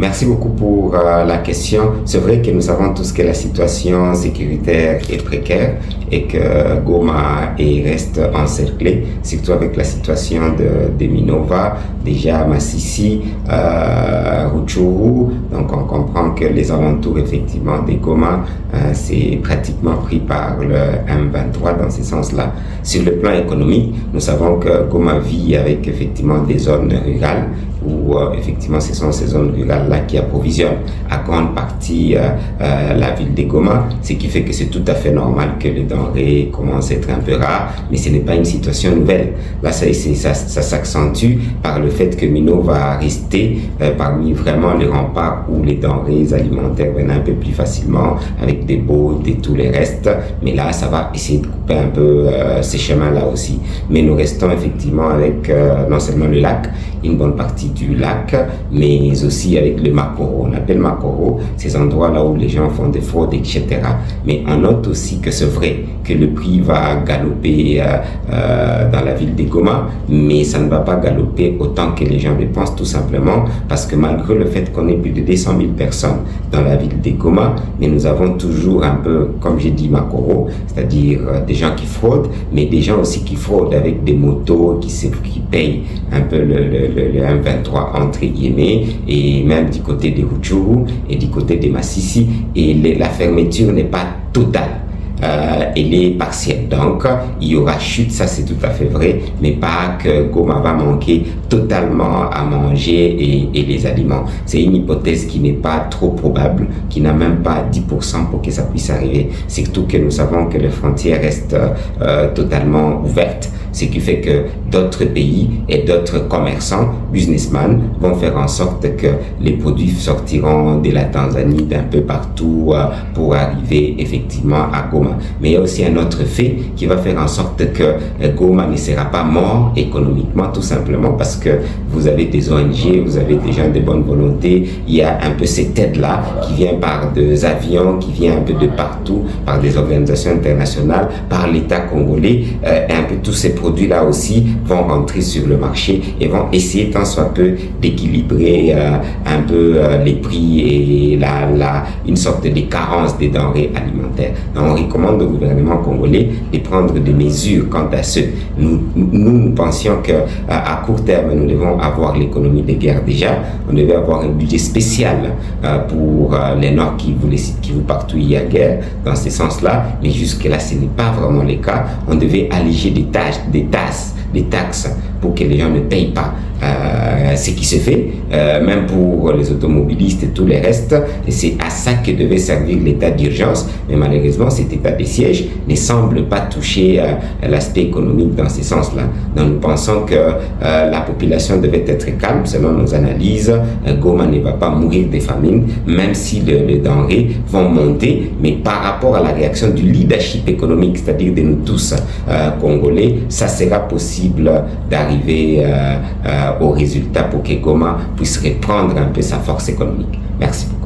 Merci beaucoup pour la question. C'est vrai que nous savons tous que la situation sécuritaire est précaire et que Goma reste encerclée, surtout avec la situation de Minova, déjà Masisi, Rutshuru. Donc on comprend que les alentours effectivement de Goma, c'est pratiquement pris par le M23 dans ce sens-là. Sur le plan économique, nous savons que Goma vit avec effectivement des zones rurales où effectivement ce sont ces zones rurales-là qui approvisionnent à grande partie la ville de Goma, ce qui fait que c'est tout à fait normal que les denrées commencent à être un peu rares, mais ce n'est pas une situation nouvelle. Là, ça s'accentue par le fait que Mino va rester parmi vraiment les remparts où les denrées alimentaires viennent un peu plus facilement avec des boats et tout le reste, mais là, ça va essayer de couper un peu ces chemins-là aussi. Mais nous restons effectivement avec non seulement le lac, une bonne partie du lac, mais aussi avec le Makoro. On appelle Makoro ces endroits là où les gens font des fraudes, etc. Mais on note aussi que c'est vrai que le prix va galoper dans la ville de Goma, mais ça ne va pas galoper autant que les gens le pensent, tout simplement parce que malgré le fait qu'on ait plus de 200 000 personnes dans la ville de Goma, mais nous avons toujours un peu, comme j'ai dit, Makoro, c'est-à-dire des gens qui fraudent, mais des gens aussi qui fraudent avec des motos qui payent un peu le M23 entre guillemets, et même du côté de Rutshuru et du côté de Masisi, et la fermeture n'est pas totale. Elle est partielle. Donc, il y aura chute, ça c'est tout à fait vrai, mais pas que Goma va manquer totalement à manger et les aliments. C'est une hypothèse qui n'est pas trop probable, qui n'a même pas 10% pour que ça puisse arriver. Surtout que nous savons que les frontières restent totalement ouvertes, ce qui fait que d'autres pays et d'autres commerçants, businessmen, vont faire en sorte que les produits sortiront de la Tanzanie, d'un peu partout, pour arriver effectivement à Goma. Mais il y a aussi un autre fait qui va faire en sorte que Goma ne sera pas mort économiquement, tout simplement parce que vous avez des ONG, vous avez des gens de bonne volonté. Il y a un peu cette aide-là qui vient par des avions, qui vient un peu de partout, par des organisations internationales, par l'État congolais. Et un peu tous ces produits-là aussi vont rentrer sur le marché et vont essayer tant soit peu d'équilibrer un peu les prix et une sorte de carence des denrées alimentaires. Donc, on recommande au gouvernement congolais de prendre des mesures quant à ce. Nous pensions qu'à court terme, nous devons avoir l'économie de guerre déjà. On devait avoir un budget spécial pour les Nord qui vous partout il y a guerre, dans ce sens-là. Mais jusque-là, ce n'est pas vraiment le cas. On devait alléger des taxes pour que les gens ne payent pas. Ce qui se fait, même pour les automobilistes et tout le reste, et c'est à ça que devait servir l'état d'urgence, mais malheureusement cet état de siège ne semble pas toucher l'aspect économique dans ce sens-là. Donc nous pensons que la population devait être calme selon nos analyses. Goma ne va pas mourir de famine, même si les denrées vont monter, mais par rapport à la réaction du leadership économique, c'est-à-dire de nous tous congolais, ça sera possible d'arriver au résultat pour que Goma puisse reprendre un peu sa force économique. Merci beaucoup.